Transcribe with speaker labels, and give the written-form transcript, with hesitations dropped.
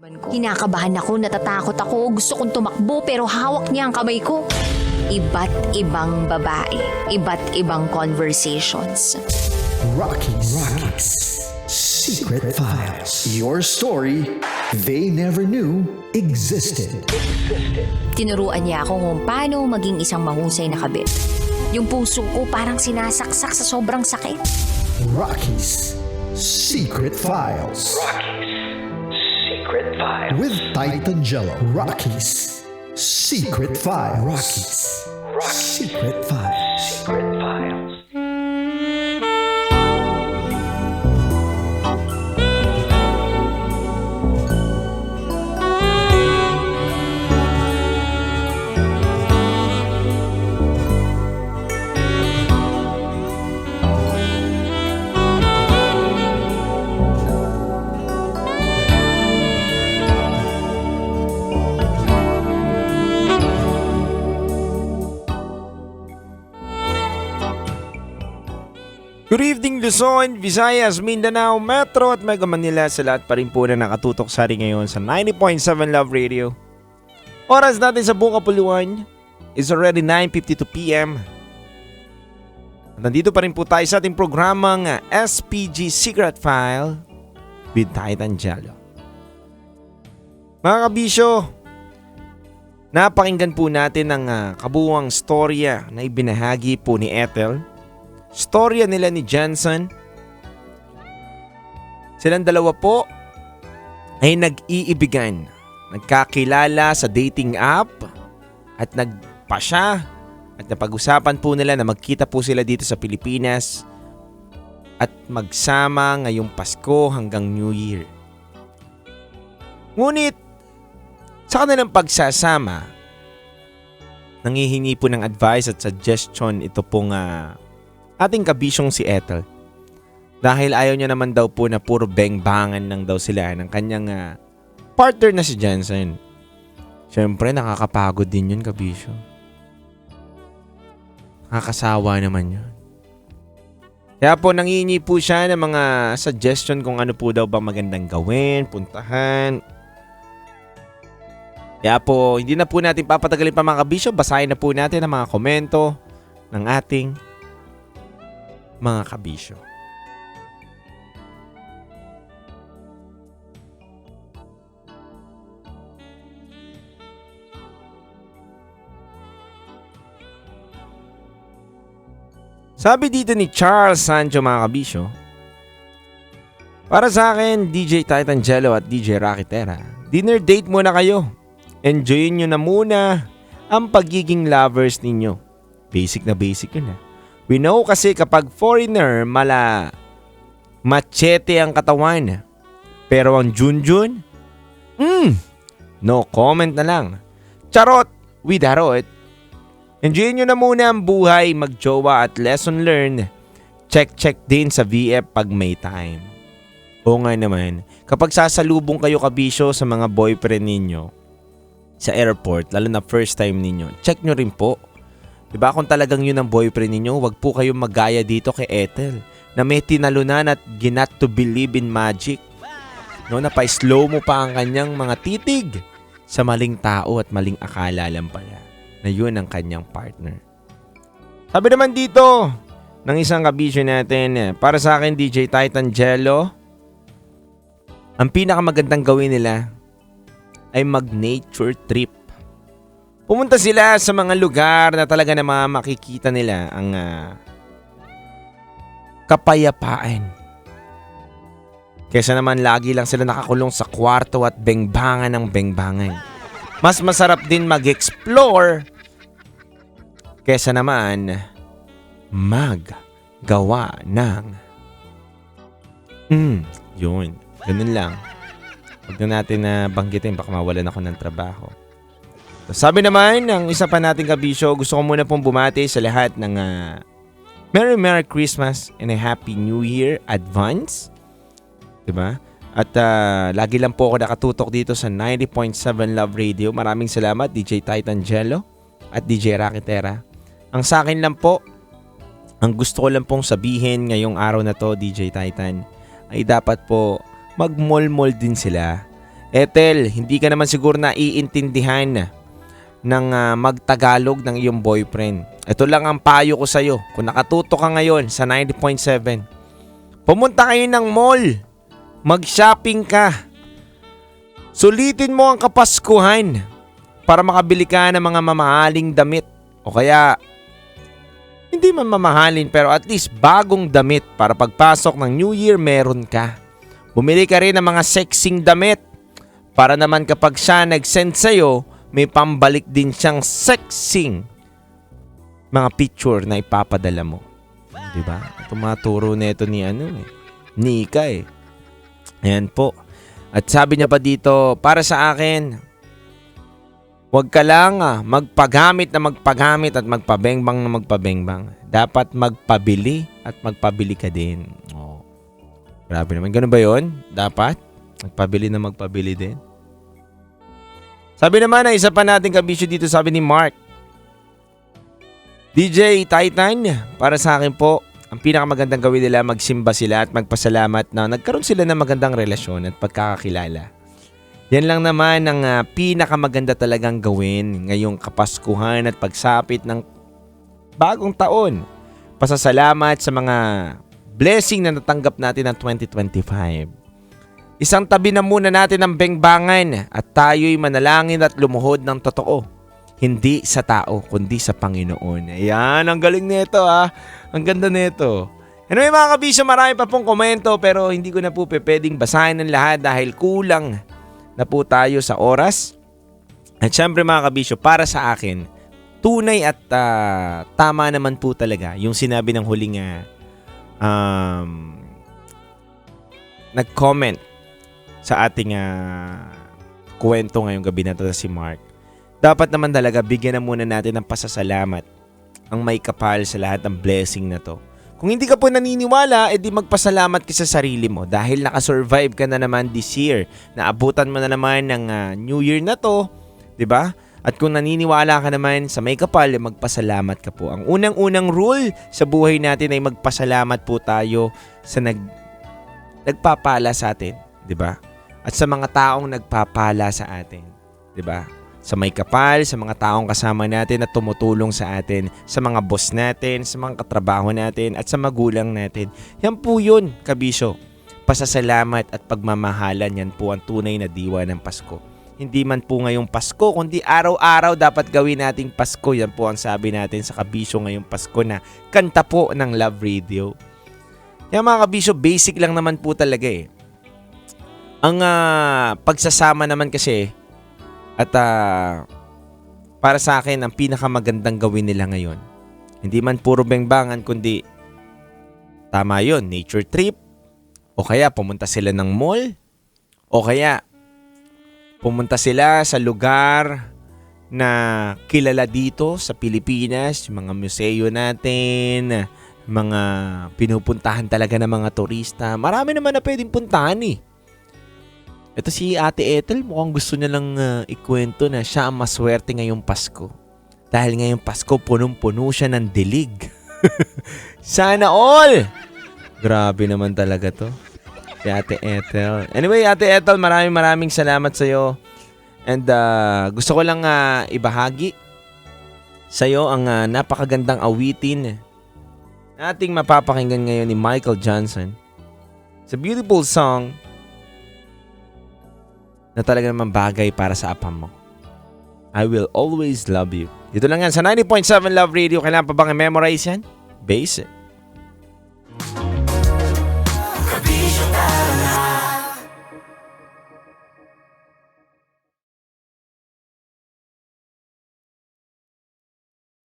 Speaker 1: Kinakabahan ako, natatakot ako, gusto kong tumakbo pero hawak niya ang kamay ko. Iba't ibang babae, iba't ibang conversations.
Speaker 2: Rocky's Secret Files. Your story they never knew existed.
Speaker 1: Tinuruan niya ako kung paano maging isang mahusay na kabit. Yung puso ko parang sinasaksak sa sobrang sakit.
Speaker 2: Rocky's Secret Files.
Speaker 3: Secret Files.
Speaker 2: With Titan Jello. Rocky's Secret Files. Rocky's Secret Files.
Speaker 3: Secret Files.
Speaker 4: Good evening Luzon, Visayas, Mindanao, Metro at Mega Manila sa lahat pa rin po na nakatutok sa rin ngayon sa 90.7 Love Radio. Oras natin sa buong kapuluan is already 9:52 PM. At nandito pa rin po tayo sa ating programang SPG Secret File with Titan Jello. Mga kabisyo, napakinggan po natin ang kabuuang storya na ibinahagi po ni Ethel. Storya nila ni Jensen. Silang dalawa po ay nag-iibigan, nagkakilala sa dating app at nagpasya at napag-usapan po nila na magkita po sila dito sa Pilipinas at magsama ngayong Pasko hanggang New Year. Ngunit sa kanilang pagsasama, nangihingi po ng advice at suggestion ito pong ating kabisyong si Ethel. Dahil ayaw niya naman daw po na puro beng-bangan lang daw sila ng kanyang partner na si Jensen. Siyempre nakakapagod din yun, kabisyo. Nakakasawa naman yun. Kaya po nangingi po siya ng mga suggestion kung ano po daw ba magandang gawin, puntahan. Kaya po hindi na po natin papatagalin pa mga kabisyo. Basahin na po natin ang mga komento ng ating mga kabisyo. Sabi dito ni Charles Sancho mga kabisyo, para sa akin, DJ Titan Jello at DJ Rakitera, dinner date muna kayo. Enjoyin nyo na muna ang pagiging lovers ninyo. Basic na basic yun . We know kasi kapag foreigner, machete ang katawan. Pero ang Junjun, no comment na lang. Charot with harot. Enjoy nyo na muna ang buhay, magjowa at lesson learned. Check din sa VF pag may time. Oo nga naman, kapag sasalubong kayo kabisyo sa mga boyfriend ninyo sa airport, lalo na first time ninyo, check nyo rin po. Diba kung talagang yun ang boyfriend ninyo, wag po kayong magaya dito kay Ethel na may tinalunan at ginat to believe in magic. No, napa-slow mo pa ang kanyang mga titig sa maling tao at maling akala lang pala na yun ang kanyang partner. Sabi naman dito ng isang kabisyo natin, para sa akin DJ Titan Jello, ang pinakamagandang gawin nila ay mag-nature trip. Pumunta sila sa mga lugar na talaga na makikita nila ang kapayapaan. Kesa naman lagi lang sila nakakulong sa kwarto at bengbangan ng bengbangan. Mas masarap din mag-explore kesa naman maggawa ng yun. Ganun lang. Huwag na natin banggitin baka mawalan ako ng trabaho. Sabi naman ng isa pa nating kabisyo, gusto ko muna pong bumati sa lahat ng Merry Christmas and a Happy New Year advance. Diba? At lagi lang po ako nakatutok dito sa 90.7 Love Radio. Maraming salamat DJ Titan Jello at DJ Rakitera. Ang sa akin lang po, ang gusto ko lang pong sabihin ngayong araw na to DJ Titan, ay dapat po mag-mall-mall din sila. Ethel, hindi ka naman siguro na iintindihan ng magtagalog ng iyong boyfriend. Ito lang ang payo ko sa'yo. Kung nakatuto ka ngayon sa 90.7, pumunta kayo ng mall. Mag-shopping ka. Sulitin mo ang Kapaskuhan para makabili ka ng mga mamahaling damit. O kaya, hindi man mamahalin pero at least bagong damit para pagpasok ng New Year meron ka. Bumili ka rin ng mga sexing damit para naman kapag siya nag-send sa'yo, may pambalik din siyang sexing mga picture na ipapadala mo. Diba? Ito mga turo na ito ni Nika eh. Ayan po. At sabi niya pa dito, para sa akin, huwag ka lang magpagamit na magpagamit at magpabengbang na magpabengbang. Dapat magpabili at magpabili ka din. Oh. Grabe naman. Ganun ba yun? Dapat? Magpabili na magpabili din. Sabi naman na isa pa nating kabisyo dito, sabi ni Mark. DJ Titan, para sa akin po, ang pinakamagandang gawin nila magsimba sila at magpasalamat na nagkaroon sila ng magandang relasyon at pagkakakilala. Yan lang naman ang pinakamaganda talagang gawin ngayong Kapaskuhan at pagsapit ng bagong taon. Pasasalamat sa mga blessing na natanggap natin ng 2025. Isang tabi na muna natin ang bengbangan at tayo'y manalangin at lumuhod ng totoo. Hindi sa tao, kundi sa Panginoon. Ayan, ang galing nito Ang ganda nito. Anyway mga kabisyo, marami pa pong komento pero hindi ko na po pwedeng basahin ng lahat dahil kulang na po tayo sa oras. At syempre mga kabisyo, para sa akin, tunay at tama naman po talaga yung sinabi ng huling nag-comment sa ating kwento ngayong gabi na ito si Mark. Dapat naman talaga bigyan na muna natin ng pasasalamat ang may kapal sa lahat ng blessing na to. Kung hindi ka po naniniwala, edi magpasalamat ka sa sarili mo dahil nakasurvive ka na naman this year. Naabutan mo na naman ng New Year na to, 'di ba? At kung naniniwala ka naman sa may kapal, magpasalamat ka po. Ang unang-unang rule sa buhay natin ay magpasalamat po tayo sa nagpapala sa atin, 'di ba? At sa mga taong nagpapala sa atin, 'di ba? Sa may kapal, sa mga taong kasama natin at tumutulong sa atin, sa mga boss natin, sa mga katrabaho natin at sa magulang natin. Yan po yun, kabisyo. Pasasalamat at pagmamahalan, yan po ang tunay na diwa ng Pasko. Hindi man po ngayong Pasko, kundi araw-araw dapat gawin nating Pasko. Yan po ang sabi natin sa kabisyo ngayong Pasko na kanta po ng Love Radio. Yan mga kabisyo, basic lang naman po talaga eh. Ang pagsasama naman kasi at para sa akin ang pinakamagandang gawin nila ngayon, hindi man puro bengbangan kundi tama yun, nature trip o kaya pumunta sila ng mall o kaya pumunta sila sa lugar na kilala dito sa Pilipinas, mga museo natin, mga pinupuntahan talaga ng mga turista. Marami naman na pwedeng puntahan eh. Ito si Ate Ethel, mukhang gusto niya lang ikwento na siya ang maswerte ngayong Pasko. Dahil ngayong Pasko, punong-puno siya ng dilig. Sana all! Grabe naman talaga to. Si Ate Ethel. Anyway, Ate Ethel, maraming salamat sa'yo. And gusto ko lang ibahagi sa'yo ang napakagandang awitin na ating mapapakinggan ngayon ni Michael Johnson. It's a beautiful song na talaga naman bagay para sa apam mo. I Will Always Love You. Dito lang yan sa 90.7 Love Radio. Kailangan pa bang i-memorize yan? Basic.